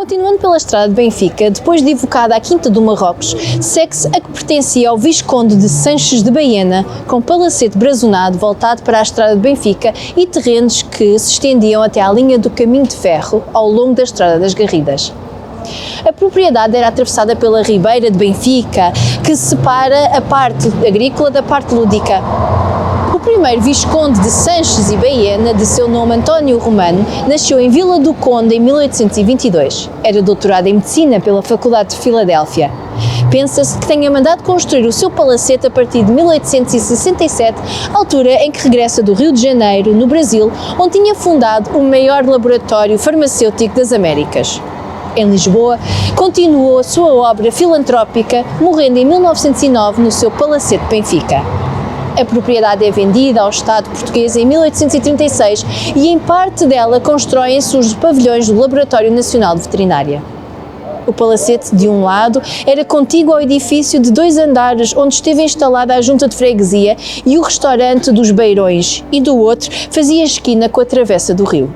Continuando pela estrada de Benfica, depois de evocada à Quinta do Marrocos, segue-se a que pertencia ao Visconde de Sanches de Baena, com palacete brazonado voltado para a estrada de Benfica e terrenos que se estendiam até à linha do caminho de ferro ao longo da Estrada das Garridas. A propriedade era atravessada pela Ribeira de Benfica, que separa a parte agrícola da parte lúdica. O primeiro Visconde de Sanches e Baena, de seu nome António Romano, nasceu em Vila do Conde em 1822. Era doutorado em Medicina pela Faculdade de Filadélfia. Pensa-se que tenha mandado construir o seu palacete a partir de 1867, altura em que regressa do Rio de Janeiro, no Brasil, onde tinha fundado o maior laboratório farmacêutico das Américas. Em Lisboa, continuou a sua obra filantrópica, morrendo em 1909 no seu palacete de Benfica. A propriedade é vendida ao Estado português em 1836 e em parte dela constroem-se os pavilhões do Laboratório Nacional de Veterinária. O palacete, de um lado, era contíguo ao edifício de 2 andares onde esteve instalada a junta de freguesia e o restaurante dos Beirões, e do outro fazia esquina com a travessa do rio.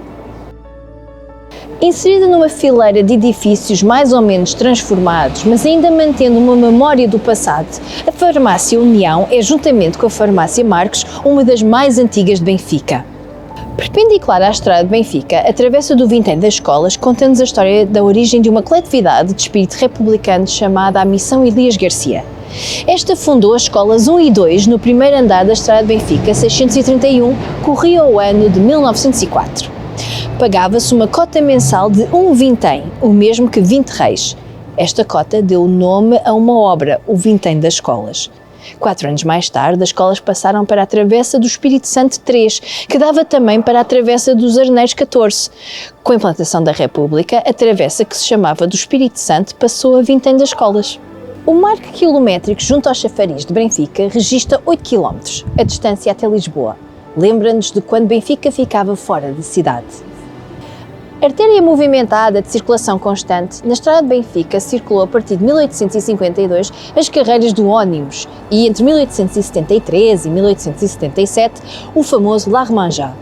Inserida numa fileira de edifícios mais ou menos transformados, mas ainda mantendo uma memória do passado, a Farmácia União é, juntamente com a Farmácia Marques, uma das mais antigas de Benfica. Perpendicular à estrada de Benfica, a travessa do Vintém das Escolas conta-nos a história da origem de uma coletividade de espírito republicano chamada a Missão Elias Garcia. Esta fundou as escolas 1 e 2 no primeiro andar da estrada de Benfica, 631, corria o ano de 1904. Pagava-se uma cota mensal de 1 vintém, o mesmo que 20 reis. Esta cota deu nome a uma obra, o Vintém das Escolas. 4 anos mais tarde, as escolas passaram para a Travessa do Espírito Santo 3, que dava também para a Travessa dos Arneiros 14. Com a implantação da República, a travessa que se chamava do Espírito Santo passou a Vintém das Escolas. O marco quilométrico junto ao chafariz de Benfica registra 8 km, a distância até Lisboa. Lembra-nos de quando Benfica ficava fora da cidade. Artéria movimentada de circulação constante, na estrada de Benfica circulou a partir de 1852 as carreiras do Ónibus e entre 1873 e 1877 o famoso Larmanjá.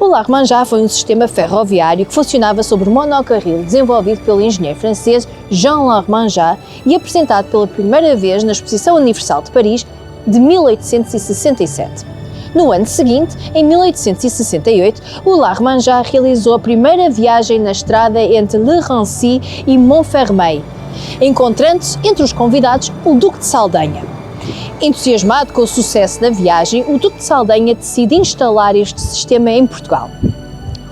O Larmanjá foi um sistema ferroviário que funcionava sobre monocarril desenvolvido pelo engenheiro francês Jean Larmanjá e apresentado pela primeira vez na Exposição Universal de Paris de 1867. No ano seguinte, em 1868, o Larmanjá realizou a primeira viagem na estrada entre Le Rancy e Montfermeil, encontrando-se entre os convidados o Duque de Saldanha. Entusiasmado com o sucesso da viagem, o Duque de Saldanha decide instalar este sistema em Portugal.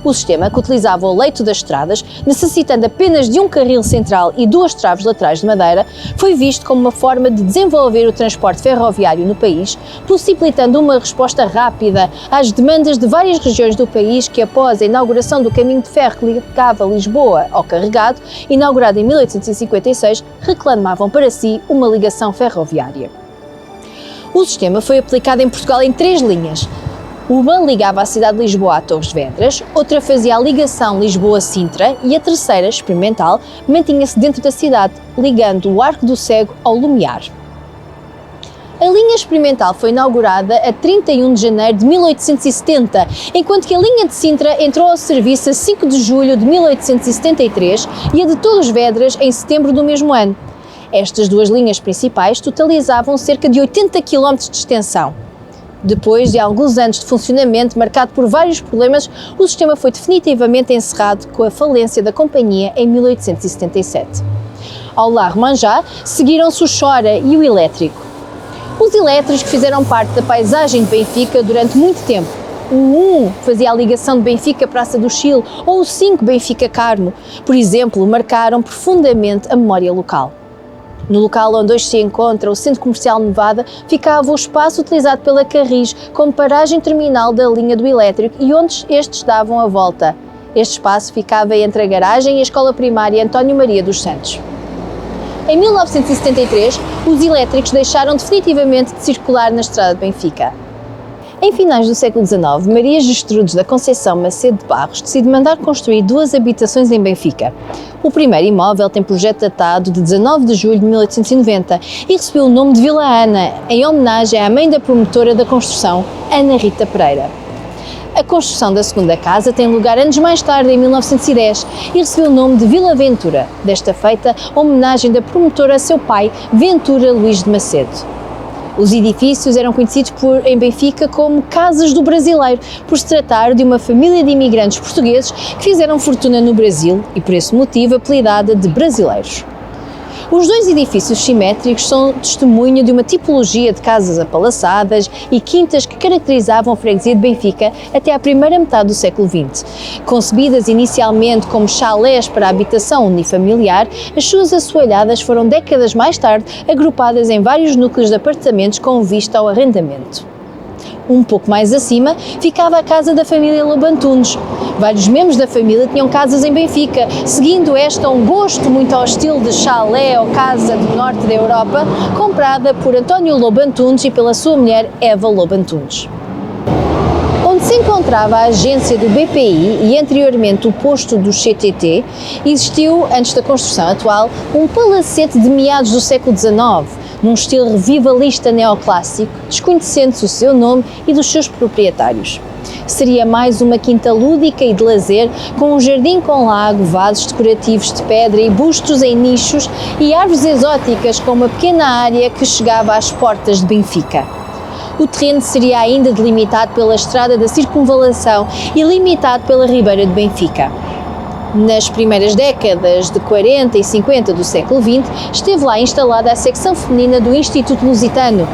O sistema, que utilizava o leito das estradas, necessitando apenas de um carril central e 2 traves laterais de madeira, foi visto como uma forma de desenvolver o transporte ferroviário no país, possibilitando uma resposta rápida às demandas de várias regiões do país que, após a inauguração do caminho de ferro que ligava Lisboa ao Carregado, inaugurado em 1856, reclamavam para si uma ligação ferroviária. O sistema foi aplicado em Portugal em 3 linhas. Uma ligava a cidade de Lisboa a Torres Vedras, outra fazia a ligação Lisboa-Sintra e a terceira, experimental, mantinha-se dentro da cidade, ligando o Arco do Cego ao Lumiar. A linha experimental foi inaugurada a 31 de janeiro de 1870, enquanto que a linha de Sintra entrou ao serviço a 5 de julho de 1873 e a de Torres Vedras em setembro do mesmo ano. Estas 2 linhas principais totalizavam cerca de 80 km de extensão. Depois de alguns anos de funcionamento marcado por vários problemas, o sistema foi definitivamente encerrado com a falência da companhia em 1877. Ao Larmanjá seguiram-se o Chora e o Elétrico. Os elétricos fizeram parte da paisagem de Benfica durante muito tempo. O 1 fazia a ligação de Benfica-Praça do Chile ou o 5 Benfica-Carmo, por exemplo, marcaram profundamente a memória local. No local onde hoje se encontra o Centro Comercial Nevada, ficava o espaço utilizado pela Carris como paragem terminal da linha do elétrico e onde estes davam a volta. Este espaço ficava entre a garagem e a Escola Primária António Maria dos Santos. Em 1973, os elétricos deixaram definitivamente de circular na estrada de Benfica. Em finais do século XIX, Maria Gestrudes da Conceição Macedo de Barros decide mandar construir 2 habitações em Benfica. O primeiro imóvel tem projeto datado de 19 de julho de 1890 e recebeu o nome de Vila Ana, em homenagem à mãe da promotora da construção, Ana Rita Pereira. A construção da segunda casa tem lugar anos mais tarde, em 1910, e recebeu o nome de Vila Ventura, desta feita homenagem da promotora a seu pai, Ventura Luís de Macedo. Os edifícios eram conhecidos em Benfica como Casas do Brasileiro, por se tratar de uma família de imigrantes portugueses que fizeram fortuna no Brasil e, por esse motivo, apelidada de Brasileiros. Os dois edifícios simétricos são testemunho de uma tipologia de casas apalaçadas e quintas que caracterizavam a freguesia de Benfica até à primeira metade do século XX. Concebidas inicialmente como chalés para habitação unifamiliar, as suas assoalhadas foram décadas mais tarde agrupadas em vários núcleos de apartamentos com vista ao arrendamento. Um pouco mais acima ficava a casa da família Lobo Antunes. Vários membros da família tinham casas em Benfica, seguindo esta um gosto muito ao estilo de chalé ou casa do norte da Europa, comprada por António Lobo Antunes e pela sua mulher Eva Lobo Antunes. Onde se encontrava a agência do BPI e anteriormente o posto do CTT, existiu, antes da construção atual, um palacete de meados do século XIX, num estilo revivalista neoclássico, desconhecendo-se o seu nome e dos seus proprietários. Seria mais uma quinta lúdica e de lazer, com um jardim com lago, vasos decorativos de pedra e bustos em nichos e árvores exóticas com uma pequena área que chegava às portas de Benfica. O terreno seria ainda delimitado pela estrada da circunvalação e limitado pela Ribeira de Benfica. Nas primeiras décadas de 40 e 50 do século XX, esteve lá instalada a secção feminina do Instituto Lusitano.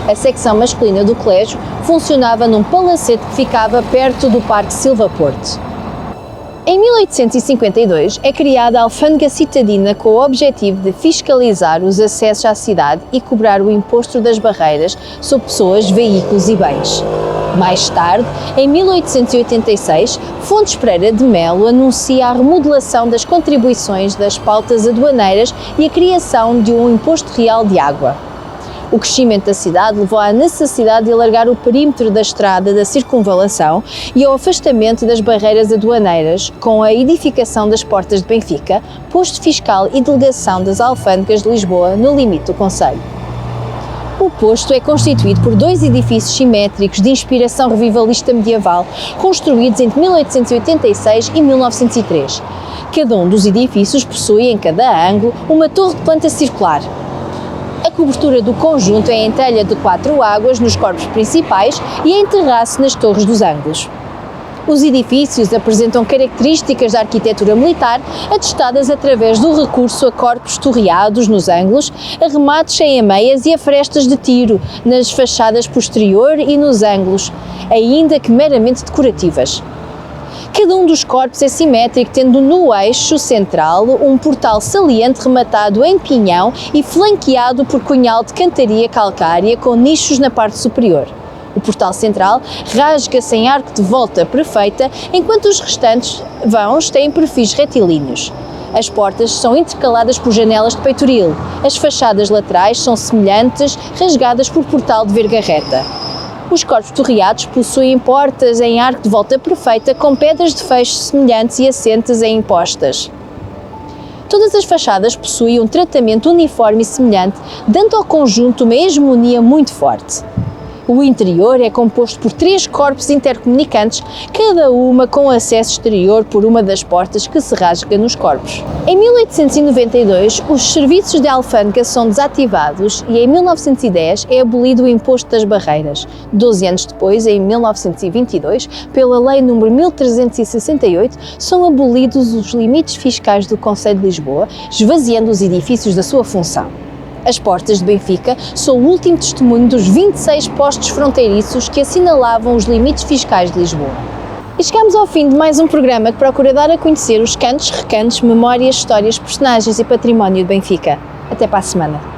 A secção masculina do colégio funcionava num palacete que ficava perto do Parque Silva Porto. Em 1852 é criada a Alfândega Citadina com o objetivo de fiscalizar os acessos à cidade e cobrar o imposto das barreiras sobre pessoas, veículos e bens. Mais tarde, em 1886, Fontes Pereira de Melo anuncia a remodelação das contribuições das pautas aduaneiras e a criação de um imposto real de água. O crescimento da cidade levou à necessidade de alargar o perímetro da estrada da circunvalação e ao afastamento das barreiras aduaneiras, com a edificação das portas de Benfica, posto fiscal e delegação das alfândegas de Lisboa no limite do concelho. O posto é constituído por dois edifícios simétricos de inspiração revivalista medieval, construídos entre 1886 e 1903. Cada um dos edifícios possui, em cada ângulo, uma torre de planta circular. A cobertura do conjunto é em telha de 4 águas nos corpos principais e em terraço nas torres dos ângulos. Os edifícios apresentam características da arquitetura militar atestadas através do recurso a corpos torreados nos ângulos, a remates em ameias e a frestas de tiro nas fachadas posterior e nos ângulos, ainda que meramente decorativas. Cada um dos corpos é simétrico, tendo no eixo central um portal saliente rematado em pinhão e flanqueado por cunhal de cantaria calcária com nichos na parte superior. O portal central rasga-se em arco de volta perfeita, enquanto os restantes vãos têm perfis retilíneos. As portas são intercaladas por janelas de peitoril. As fachadas laterais são semelhantes, rasgadas por portal de verga reta. Os corpos torreados possuem portas em arco de volta perfeita com pedras de fecho semelhantes e assentes em impostas. Todas as fachadas possuem um tratamento uniforme e semelhante, dando ao conjunto uma hegemonia muito forte. O interior é composto por 3 corpos intercomunicantes, cada uma com acesso exterior por uma das portas que se rasga nos corpos. Em 1892, os serviços de alfândega são desativados e em 1910 é abolido o imposto das barreiras. 12 anos depois, em 1922, pela Lei nº 1368, são abolidos os limites fiscais do Concelho de Lisboa, esvaziando os edifícios da sua função. As portas de Benfica são o último testemunho dos 26 postos fronteiriços que assinalavam os limites fiscais de Lisboa. E chegamos ao fim de mais um programa que procura dar a conhecer os cantos, recantos, memórias, histórias, personagens e património de Benfica. Até para a semana.